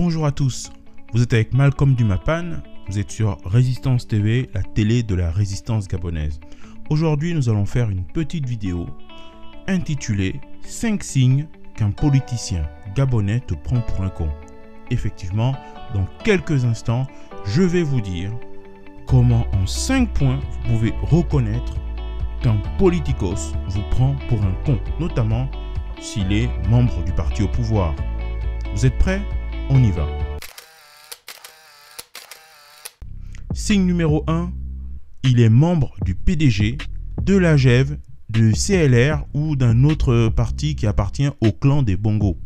Bonjour à tous, vous êtes avec Malcolm Dumapan, vous êtes sur Résistance TV, la télé de la résistance gabonaise. Aujourd'hui, nous allons faire une petite vidéo intitulée 5 signes qu'un politicien gabonais te prend pour un con. Effectivement, dans quelques instants, je vais vous dire comment en 5 points vous pouvez reconnaître qu'un politicos vous prend pour un con, notamment s'il est membre du parti au pouvoir. Vous êtes prêts? On y va. Signe numéro 1, il est membre du PDG, de l'AGEV, de CLR ou d'un autre parti qui appartient au clan des Bongo.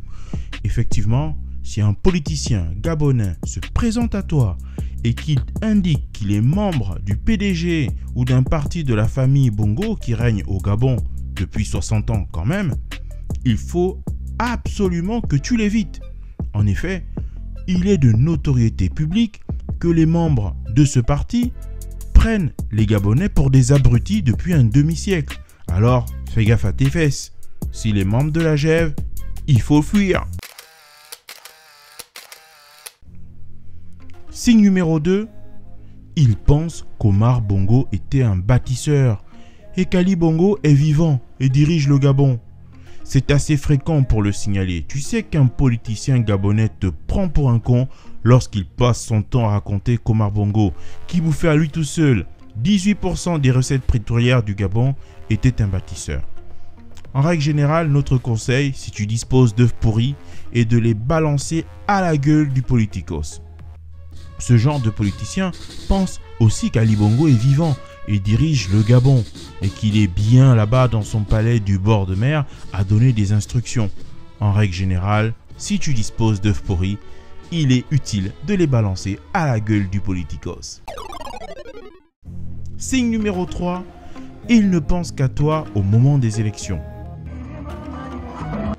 Effectivement, si un politicien gabonais se présente à toi et qu'il indique qu'il est membre du PDG ou d'un parti de la famille Bongo qui règne au Gabon depuis 60 ans quand même, il faut absolument que tu l'évites. En effet, il est de notoriété publique que les membres de ce parti prennent les Gabonais pour des abrutis depuis un demi-siècle. Alors, fais gaffe à tes fesses. S'il est membre de la GEV, il faut fuir. Signe numéro 2, il pense qu'Omar Bongo était un bâtisseur et qu'Ali Bongo est vivant et dirige le Gabon. C'est assez fréquent pour le signaler. Tu sais qu'un politicien gabonais te prend pour un con lorsqu'il passe son temps à raconter qu'Omar Bongo, qui bouffait à lui tout seul 18% des recettes pétrolières du Gabon, était un bâtisseur. En règle générale, notre conseil, si tu disposes d'œufs pourris, est de les balancer à la gueule du politicos. Ce genre de politicien pense aussi qu'Ali Bongo est vivant et dirige le Gabon et qu'il est bien là-bas dans son palais du bord de mer à donner des instructions. En règle générale, si tu disposes d'œufs pourris, il est utile de les balancer à la gueule du politicos. Signe numéro 3, il ne pense qu'à toi au moment des élections.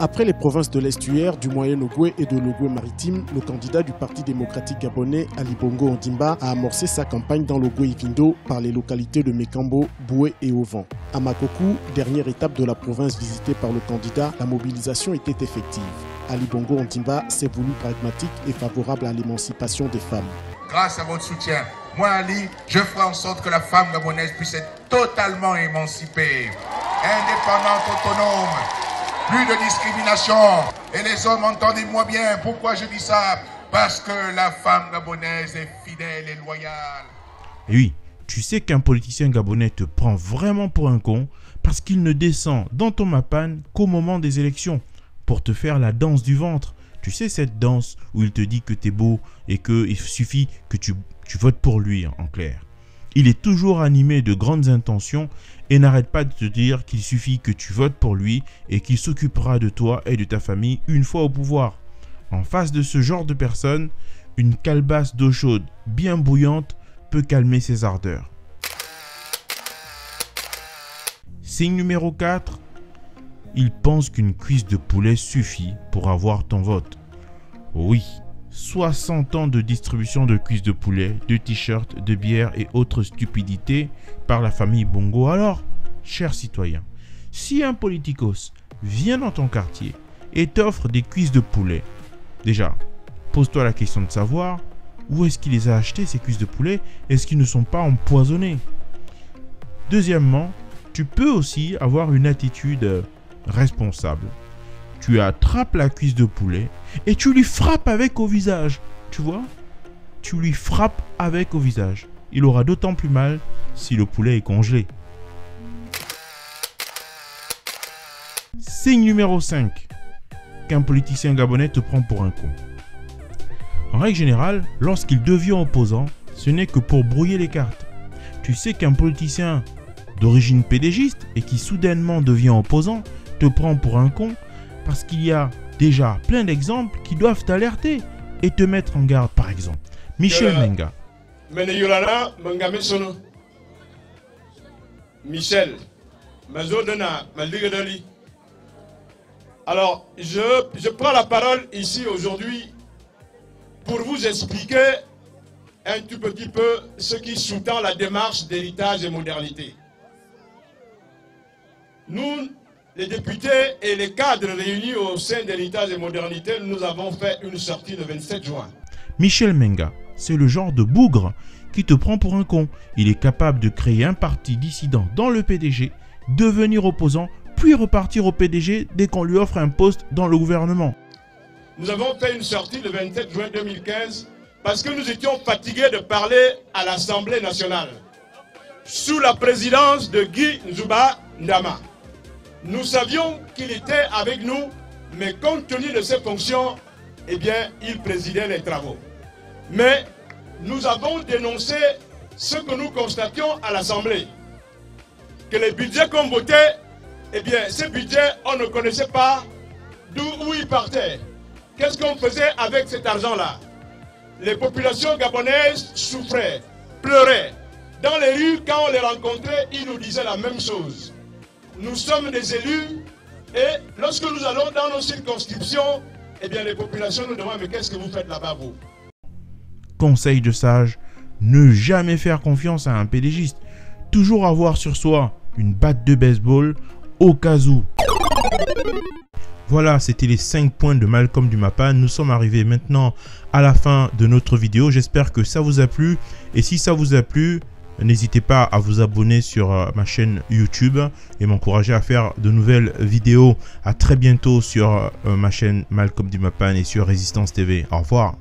Après les provinces de l'estuaire, du Moyen-Ogooué et de l'Ogooué-Maritime, le candidat du Parti démocratique gabonais, Ali Bongo Ondimba, a amorcé sa campagne dans l'Ogooué-Vindo par les localités de Mekambo, Boué et Ovan. À Makokou, dernière étape de la province visitée par le candidat, la mobilisation était effective. Ali Bongo Ondimba s'est voulu pragmatique et favorable à l'émancipation des femmes. Grâce à votre soutien, moi Ali, je ferai en sorte que la femme gabonaise puisse être totalement émancipée, indépendante, autonome. Plus de discrimination. Et les hommes, entendez-moi bien. Pourquoi je dis ça? Parce que la femme gabonaise est fidèle et loyale. Et oui, tu sais qu'un politicien gabonais te prend vraiment pour un con parce qu'il ne descend dans ton mapan qu'au moment des élections pour te faire la danse du ventre. Tu sais, cette danse où il te dit que t'es beau et qu'il suffit que tu votes pour lui, en clair. Il est toujours animé de grandes intentions et n'arrête pas de te dire qu'il suffit que tu votes pour lui et qu'il s'occupera de toi et de ta famille une fois au pouvoir. En face de ce genre de personne, une calebasse d'eau chaude bien bouillante peut calmer ses ardeurs. Signe numéro 4, il pense qu'une cuisse de poulet suffit pour avoir ton vote. Oui. 60 ans de distribution de cuisses de poulet, de t-shirts, de bières et autres stupidités par la famille Bongo. Alors, chers citoyens, si un politicos vient dans ton quartier et t'offre des cuisses de poulet, déjà, pose-toi la question de savoir où est-ce qu'il les a achetées ces cuisses de poulet, est-ce qu'ils ne sont pas empoisonnés? Deuxièmement, tu peux aussi avoir une attitude responsable. Tu attrapes la cuisse de poulet et tu lui frappes avec au visage. Tu vois? Tu lui frappes avec au visage. Il aura d'autant plus mal si le poulet est congelé. Signe numéro 5. Qu'un politicien gabonais te prend pour un con. En règle générale, lorsqu'il devient opposant, ce n'est que pour brouiller les cartes. Tu sais qu'un politicien d'origine pédégiste et qui soudainement devient opposant te prend pour un con parce qu'il y a déjà plein d'exemples qui doivent t'alerter et te mettre en garde. Par exemple, Michel Menga. Michel. Alors, je prends la parole ici aujourd'hui pour vous expliquer un tout petit peu ce qui sous-tend la démarche d'héritage et modernité. Nous les députés et les cadres réunis au sein de l'État et modernité, nous avons fait une sortie le 27 juin. Michel Menga, c'est le genre de bougre qui te prend pour un con. Il est capable de créer un parti dissident dans le PDG, devenir opposant, puis repartir au PDG dès qu'on lui offre un poste dans le gouvernement. Nous avons fait une sortie le 27 juin 2015 parce que nous étions fatigués de parler à l'Assemblée nationale sous la présidence de Guy Nzuba Ndama. Nous savions qu'il était avec nous, mais compte tenu de ses fonctions, eh bien, il présidait les travaux. Mais nous avons dénoncé ce que nous constations à l'Assemblée, que les budgets qu'on votait, eh bien, ces budgets, on ne connaissait pas d'où ils partaient. Qu'est-ce qu'on faisait avec cet argent-là? Les populations gabonaises souffraient, pleuraient. Dans les rues, quand on les rencontrait, ils nous disaient la même chose. Nous sommes des élus et lorsque nous allons dans nos circonscriptions, eh bien les populations nous demandent mais qu'est-ce que vous faites là-bas vous? Conseil de sage, ne jamais faire confiance à un PDGiste. Toujours avoir sur soi une batte de baseball au cas où. Voilà, c'était les 5 points de Malcolm Dumapa. Nous sommes arrivés maintenant à la fin de notre vidéo. J'espère que ça vous a plu. Et si ça vous a plu, n'hésitez pas à vous abonner sur ma chaîne YouTube et m'encourager à faire de nouvelles vidéos. À très bientôt sur ma chaîne Malcolm Dumapa et sur Résistance TV. Au revoir.